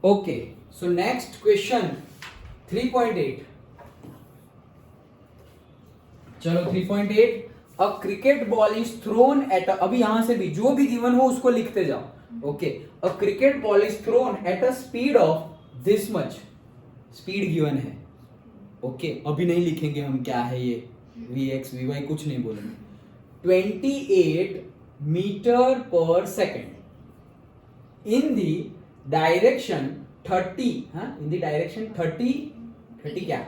Okay, so next question 3.8. चलो 3.8. A cricket ball is thrown at अभी यहां से भी जो भी गिवन हो उसको लिखते जाओ. Okay, a cricket ball is thrown at a speed of this much. Speed given है. ओके, अभी नहीं लिखेंगे हम क्या है ये vx vy कुछ नहीं बोलेंगे. 28 metre per second in the direction 30. हाँ, इन दी डायरेक्शन 30 क्या?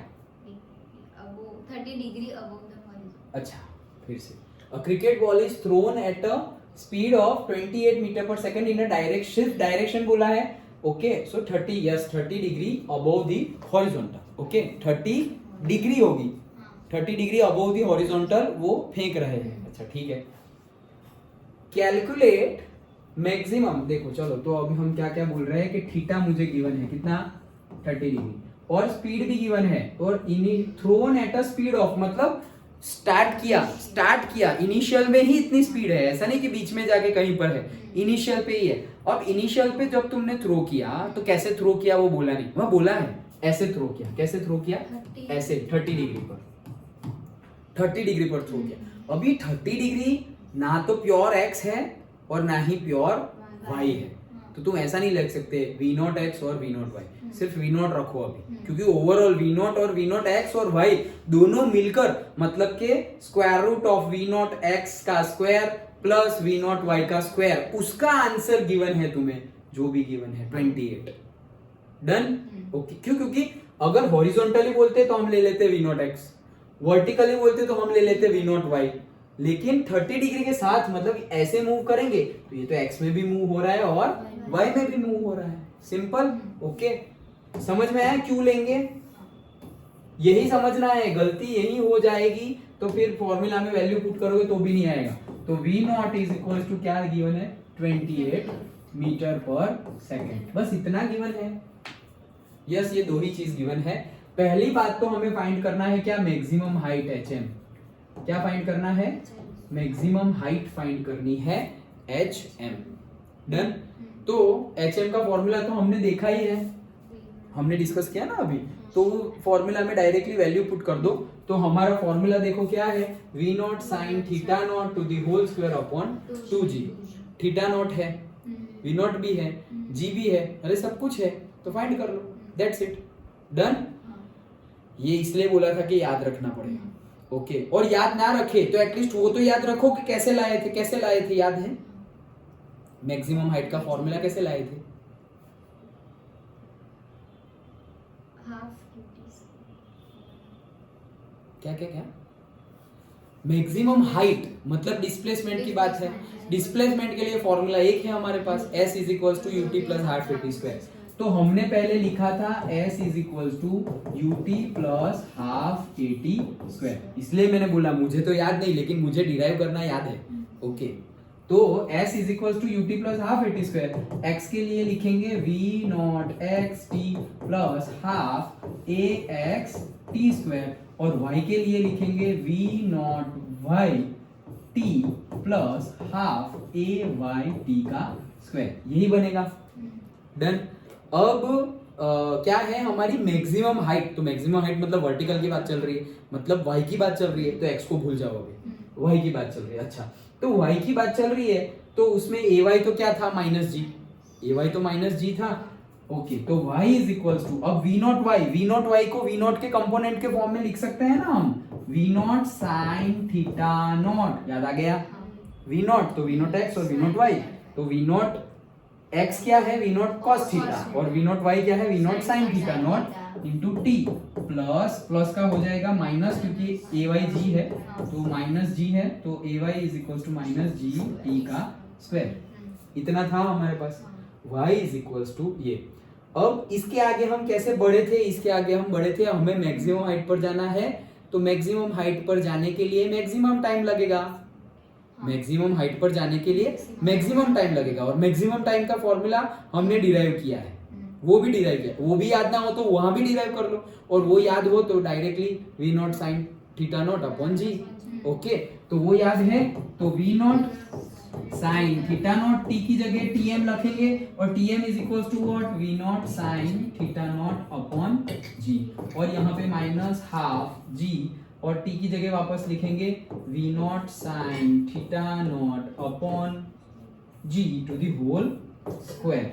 30 डिग्री अबव द हॉरिजॉन. अच्छा, फिर से. A cricket ball is thrown at a speed of 28 metre per second in a direction बोला है. Okay, so 30, yes 30 degree above the horizontal. Okay, 30 degree होगी, 30 degree above the horizontal वो फेंक रहे हैं. अच्छा ठीक है. Calculate maximum. देखो चलो, तो अभी हम क्या क्या बोल रहे हैं कि थीटा मुझे गिवन है कितना 30 डिग्री और स्पीड भी गिवन है और thrown at a speed of मतलब स्टार्ट किया इनिशियल में ही इतनी स्पीड है. ऐसा नहीं कि बीच में जाके कहीं पर है, इनिशियल पे ही है. अब इनिशियल पे जब तुमने थ्रो किया तो कैसे थ्रो किया वो बोला नहीं, वह बोला है ऐसे थ्रो किया. कैसे थ्रो किया? ऐसे 30 डिग्री पर थ्रो किया. अभी 30 डिग्री ना तो प्योर एक्स है और ना ही प्योर वाई है, तो तुम ऐसा नहीं लिख सकते v0 x और v0 y. सिर्फ v0 रखो अभी, क्योंकि ओवरऑल v0 और v0 x और y दोनों मिलकर मतलब के square root of v0 x का स्क्वायर प्लस v0 y का स्क्वायर, उसका आंसर गिवन है तुम्हें, जो भी गिवन है 28. डन. ओके, क्यों? क्योंकि अगर हॉरिजॉन्टली बोलते तो हम ले लेते v0 x, वर्टिकली बोलते तो हम ले लेते v0 y, लेकिन 30 डिग्री के साथ मतलब ऐसे मूव करेंगे तो ये तो x में भी मूव हो रहा है और y में भी मूव हो रहा है. सिंपल. ओके, समझ में आया क्यों लेंगे? यही समझना है, गलती यही हो जाएगी तो फिर फॉर्मूला में वैल्यू पुट करोगे तो भी नहीं आएगा. तो v0 इज इक्वल टू क्या गिवन है? 28 मीटर पर सेकेंड. बस इतना गिवन है. यस, ये दो ही चीज गिवन है. पहली बात तो हमें फाइंड करना है क्या? Maximum height hm. क्या फाइंड करना है? मैक्सिमम हाइट फाइंड करनी है hm. डन. तो hm का फॉर्मूला तो हमने देखा ही है, हमने डिस्कस किया ना अभी. तो फॉर्मूला में डायरेक्टली वैल्यू पुट कर दो. तो हमारा फॉर्मूला देखो क्या है? v0 sin theta nought to the whole square upon 2g. Theta nought है, v0 भी है, g भी है, अरे सब कुछ है, तो फाइंड कर लो. That's it. डन. ये इसलिए बोला था कि याद रखना पड़ेगा. ओके, और याद ना रखे तो एटलीस्ट वो तो याद रखो कि कैसे लाए थे. याद है मैक्सिमम हाइट का फॉर्मूला कैसे लाए थे? क्या मैक्सिमम हाइट मतलब डिस्प्लेसमेंट की बात है. डिस्प्लेसमेंट के लिए फॉर्मूला एक है हमारे पास, s is equal to ut plus half a t square. तो हमने पहले लिखा था s is equal to ut plus half a t square. इसलिए मैंने बोला मुझे तो याद नहीं, लेकिन मुझे डिराइव करना याद है. ओके, तो s is equal to ut plus half a t square. x के लिए लिखेंगे v0 xt plus half ax t square और y के लिए लिखेंगे v0 y t plus half ay t का स्क्वायर. यही बनेगा. डन. अब क्या है हमारी मैक्सिमम हाइट? तो मैक्सिमम हाइट मतलब वर्टिकल की बात चल रही है, मतलब y की बात चल रही है, तो x को भूल जाओ अभी, y की बात चल रही है. अच्छा, तो y की बात चल रही है तो उसमें ay तो क्या था? Minus g. ay तो माइनस g था. ओके, तो y इज इक्वल टू अब v0 y को v0 के कंपोनेंट के फॉर्म में लिख सकते हैं ना हम, v0 sin थीटा नॉट. याद आ गया? v0 तो v0 x और v0 y. तो v0 x क्या है? v0 cos थीटा और v0 y क्या है? v0 sin theta naught into t plus का हो जाएगा माइनस, क्योंकि ay g है तो माइनस g है, तो ay is equal to minus g t का स्क्वायर. इतना था हमारे पास. y इज इक्वल टू ये. अब इसके आगे हम कैसे बढ़े थे? हमें मैक्सिमम हाइट पर जाना है, तो मैक्सिमम हाइट पर जाने के लिए मैक्सिमम टाइम लगेगा. मैक्सिमम हाइट पर जाने के लिए मैक्सिमम टाइम लगेगा और मैक्सिमम टाइम का फॉर्मूला हमने डिराइव किया है, वो भी डिराइव किया. वो भी याद ना हो तो वहां भी डिराइव कर लो, और वो याद हो तो directly v0 sin theta not upon g. Okay, तो वो याद है तो v0 sign theta not, T की जगह टीएम रखेंगे और TM is equal to what, v not sine theta not upon g, और यहाँ पे माइनस हाफ जी, और टी की जगह वापस लिखेंगे v not sine theta not upon g to the whole square.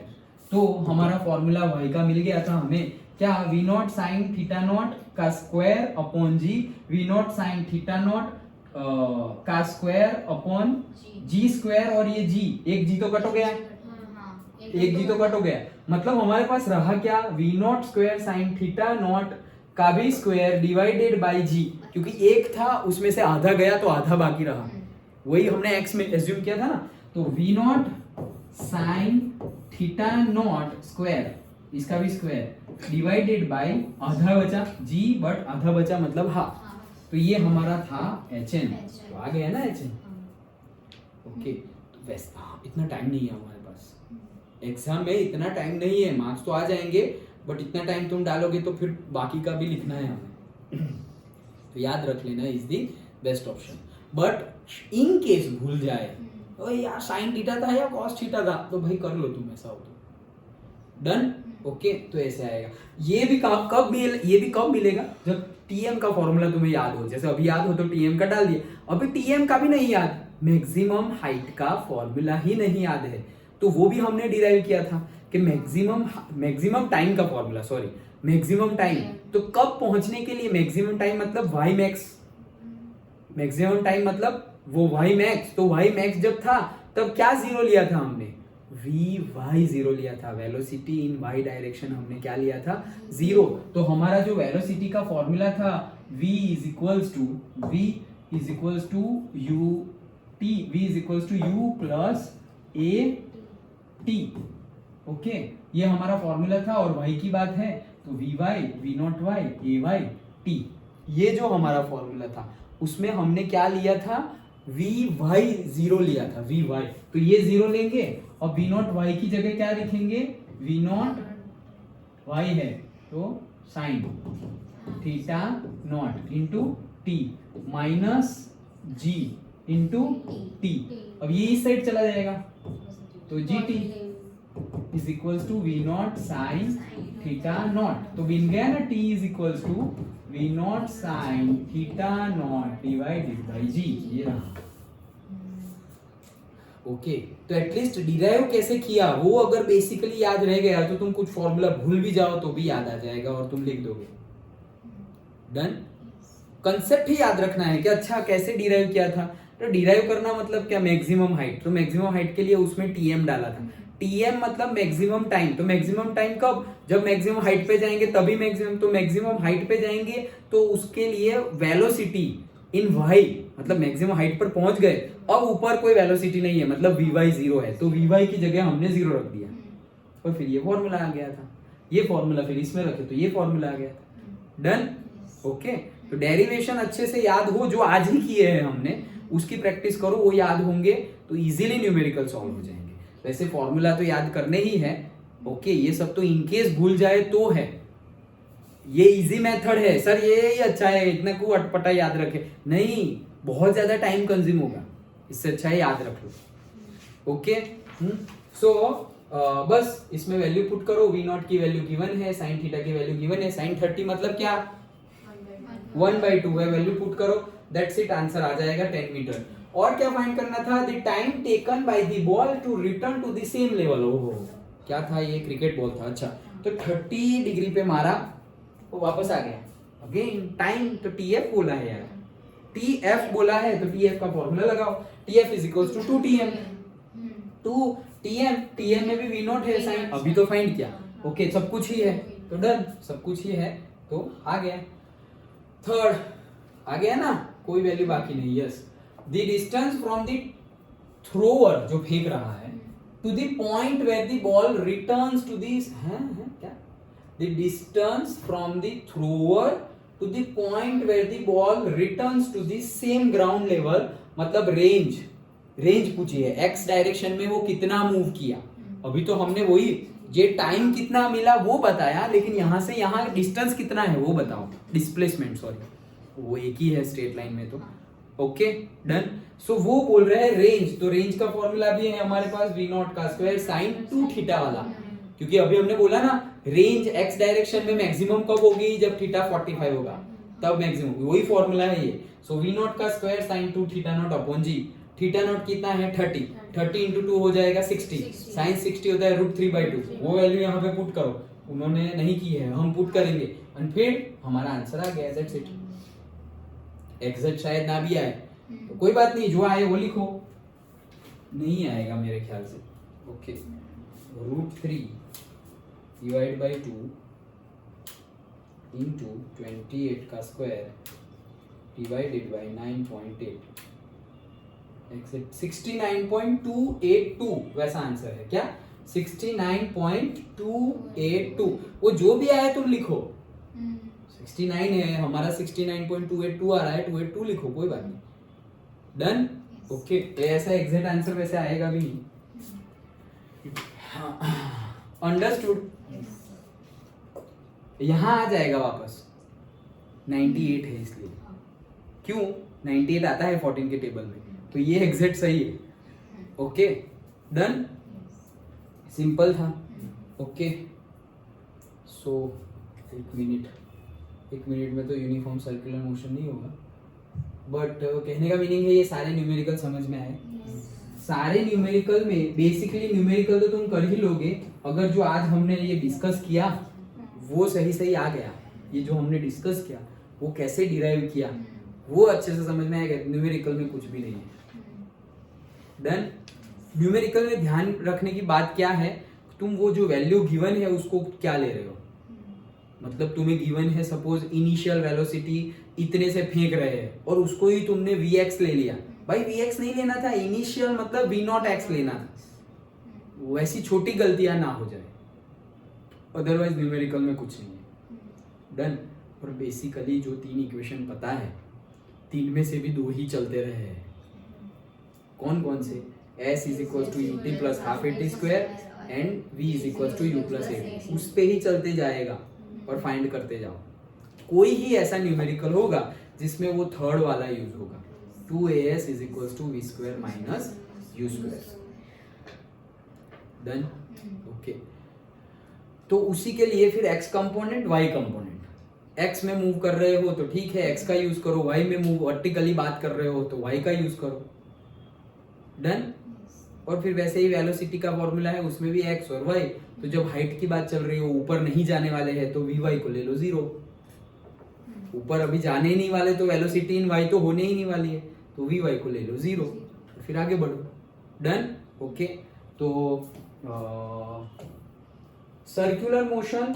तो हमारा फॉर्मूला y का मिल गया था हमें, क्या, v not sine theta not का square upon g, v not sine theta not का स्क्वायर अपॉन जी स्क्वायर, और ये जी, एक जी तो कट हो गया, एक जी तो कट हो गया, मतलब हमारे पास रहा क्या, v nought square sine theta not का भी स्क्वायर डिवाइडेड बाय जी, क्योंकि एक था उसमें से आधा गया तो आधा बाकी रहा, वही हमने एक्स में एज्यूम किया था ना। तो v not sine theta nought square, इसका भी स्क्वायर डिवाइडेड बाय आधा बचा जी, बट आधा बचा मतलब हाफ, तो ये हमारा था HN, तो आ गया ना HN। ओके, तो वैसे हाँ, इतना टाइम नहीं है हमारे पास, एग्जाम में इतना टाइम नहीं है, मार्क्स तो आ जाएंगे बट इतना टाइम तुम डालोगे तो फिर बाकी का भी लिखना है हमें, तो याद रख लेना is the best option. But in case भूल जाए, ओ यार साइन थीटा था या कॉस थीटा था, तो भाई कर लो तुम, ऐसा हो तो डन। ओके, तो ऐसे आएगा, ये भी कब मिलेगा, जब टीएम का फॉर्मूला तुम्हें याद हो, जैसे अभी याद हो तो टीएम का डाल दिया, अभी टीएम का भी नहीं याद, मैक्सिमम हाइट का फॉर्मूला ही नहीं याद है, तो वो भी हमने डिराइव किया था कि मैक्सिमम टाइम का फॉर्मूला, सॉरी मैक्सिमम टाइम, तो कब पहुंचने के लिए, मैक्सिमम टाइम मतलब वाई मैक्स, मैक्सिमम टाइम मतलब वो वाई मैक्स, तो वाई मैक्स जब था तब क्या जीरो लिया था हमने, वी वाई जीरो लिया था, वेलोसिटी इन वाई डायरेक्शन हमने क्या लिया था, जीरो। तो हमारा जो वेलोसिटी का फॉर्मूला था v is equals to u t, v is equals to u plus a t. Okay, ये हमारा फॉर्मूला था, और y की बात है तो v y, v nought y, a y t, ये जो हमारा फॉर्मूला था उसमें हमने क्या लिया था, वी वाई जीरो लिया था, वी वाई, तो ये जीरो लेंगे और वी नॉट वाई की जगह क्या लिखेंगे, वी नॉट वाई है तो sine theta naught into t minus g into t, अब ये इस साइड चला जाएगा, तो g t is equals to v not sine theta naught, तो बन गया ना t is equals to v not sine theta naught divided by g, ये रहा। ओके, तो एटलीस्ट डिराइव कैसे किया वो अगर बेसिकली याद रह गया तो तुम कुछ फॉर्मूला भूल भी जाओ तो भी याद आ जाएगा और तुम लिख दोगे। डन, कंसेप्ट ही याद रखना है कि अच्छा कैसे डिराइव किया था, तो डिराइव करना मतलब क्या, मैक्सिमम हाइट, तो मैक्सिमम हाइट के लिए उसमें टीएम डाला था, टीएम मतलब मैक्सिमम टाइम, तो मैक्सिमम टाइम कब, जब मैक्सिमम हाइट पे जाएंगे तभी मैक्सिमम, तो मैक्सिमम हाइट पे जाएंगे तो उसके लिए वेलोसिटी इन वाई, मतलब मैक्सिमम हाइट पर पहुंच गए, अब ऊपर कोई वेलोसिटी नहीं है, मतलब वी वाई जीरो है, तो वी वाई की जगह हमने जीरो रख दिया, और फिर ये फॉर्मूला आ गया था, ये फॉर्मूला फिर इसमें रखे तो ये फॉर्मूला आ गया था। डन। ओके, तो डेरिवेशन अच्छे से याद हो, जो आज ही किए हैं हमने उसकी प्रैक्टिस करो, वो याद होंगे तो इजीली न्यूमेरिकल सॉल्व हो जाएंगे। वैसे फॉर्मूला तो याद करने ही है, ओके, ये सब तो इनकेस भूल जाए तो है, ये इजी मेथड है सर, ये ही अच्छा है, इतना को अटपटा याद रखे नहीं, बहुत ज्यादा टाइम कंज्यूम होगा, इससे अच्छा है याद रख लो। ओके, सो बस इसमें वैल्यू पुट करो, वी नॉट की वैल्यू गिवन है, साइन थीटा की वैल्यू गिवन है, साइन 30 मतलब क्या 1/2 है, वैल्यू पुट करो, दैट्स इट, आंसर आ जाएगा 10 मीटर। और क्या फाइंड करना था, the time taken by the ball to return to the same level. ओहो, क्या था ये, क्रिकेट बॉल था, अच्छा, तो 30 डिग्री पे मारा वो वापस आ गया, अगेन टाइम, तो टीएफ बोला है यार, टीएफ बोला है तो टीएफ का फॉर्मूला लगाओ, TF is equals to 2TM, 2TM, TM में भी वी नॉट है साइन, अभी तो फाइंड किया, ओके सब कुछ ही है, तो डन, सब कुछ ही है तो आ गया। थर्ड आ गया ना, कोई वैल्यू बाकी नहीं, yes, the distance from the thrower जो फेंक रहा है to the point where the ball returns to this, क्या, the distance from the thrower to the point where the ball returns to the same ground level, मतलब range पूछी है, x direction में वो कितना मूव किया, अभी तो हमने वही ये टाइम कितना मिला वो बताया, लेकिन यहां से यहां डिस्टेंस कितना है वो बताओ, डिस्प्लेसमेंट, सॉरी वो एक ही है स्ट्रेट लाइन में, तो ओके डन। सो वो बोल रहे हैं रेंज, तो रेंज का फॉर्मूला भी है हमारे पास v नॉट का स्क्वायर साइन 2 थीटा वाला, क्योंकि अभी हमने बोला ना रेंज x डायरेक्शन में मैक्सिमम कब होगी, जब थीटा 45 होगा तब मैक्सिमम, वही फॉर्मूला है ये। सो v नॉट का square sine 2 theta not upon g, theta nought कितना है 30 इंटू 2 हो जाएगा 60, साइन 60 होता है √3/2, वो वैल्यू यहाँ पे पुट करो, उन्होंने नहीं की है, हम पुट करेंगे और फिर हमारा आंसर आ गया, दैट्स इट। एग्जैक्ट शायद ना भी आए तो कोई बात नहीं, जो आए वो लिखो, नहीं आएगा मेरे ख्याल से। ओके √3 डिवाइड बाय 2 इंटू 28 का स्क्वायर डिवाइडेड बाय 9.8, एग्जैक्ट 69.282 वैसा आंसर है क्या, 69.282, वो जो भी आया तुम लिखो, 69 है हमारा, 69.282 आ रहा है, 282 लिखो, कोई बात नहीं, डन। ओके ऐसा एग्जैक्ट आंसर वैसे आएगा भी नहीं, अंडरस्टूड। यहां आ जाएगा वापस 98 है, इसलिए क्यों 98 आता है 14 के टेबल में, तो ये एग्जैक्ट सही है। ओके डन, सिंपल था। ओके सो एक मिनट में तो यूनिफॉर्म सर्कुलर मोशन नहीं होगा, बट कहने का मीनिंग है ये सारे न्यूमेरिकल समझ में आए। सारे न्यूमेरिकल में बेसिकली न्यूमेरिकल तो तुम कर ही लोगे, अगर जो आज हमने ये डिस्कस किया वो सही आ गया, ये जो हमने डिस्कस किया वो कैसे डिराइव किया वो अच्छे से समझ में आएगा, न्यूमेरिकल में कुछ भी नहीं है। डन। न्यूमेरिकल में ध्यान रखने की बात क्या है, तुम वो जो वैल्यू गिवन है उसको क्या ले रहे हो, मतलब तुम्हें गिवन है सपोज इनिशियल वेलोसिटी इतने से फेंक रहे हैं और उसको ही तुमने vx ले लिया, भाई vx नहीं लेना था, इनिशियल मतलब v नॉट x लेना था, वैसी छोटी गलतियां ना हो जाए, अदरवाइज न्यूमेरिकल में कुछ नहीं है। डन। और बेसिकली जो 3 इक्वेशन पता है, 3 में से भी 2 ही चलते रहे हैं, कौन कौन से, s is equal to ut plus half at square and v is equal to u plus at, उस पे ही चलते जाएगा और फाइंड करते जाओ। कोई ही ऐसा न्यूमेरिकल होगा जिसमें वो थर्ड वाला यूज होगा, 2as is equal to v square minus u square. Done. Okay तो उसी के लिए फिर x component y component, x में मूव कर रहे हो तो ठीक है x का यूज करो, y में मूव वर्टिकली बात कर रहे हो तो y का यूज करो। डन। और फिर वैसे ही वेलोसिटी का फॉर्मूला है, उसमें भी x और y, तो जब हाइट की बात चल रही हो, ऊपर नहीं जाने वाले हैं तो vy को ले लो 0, ऊपर अभी जाने ही नहीं वाले तो वेलोसिटी इन y तो होने ही नहीं वाली है, तो vy को ले लो 0, तो फिर आगे बढ़ो। डन। ओके तो सर्कुलर मोशन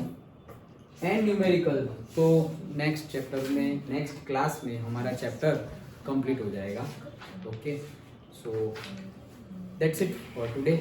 एंड न्यूमेरिकल, तो नेक्स्ट चैप्टर में, नेक्स्ट क्लास में हमारा चैप्टर कंप्लीट हो जाएगा। Okay so that's it for today.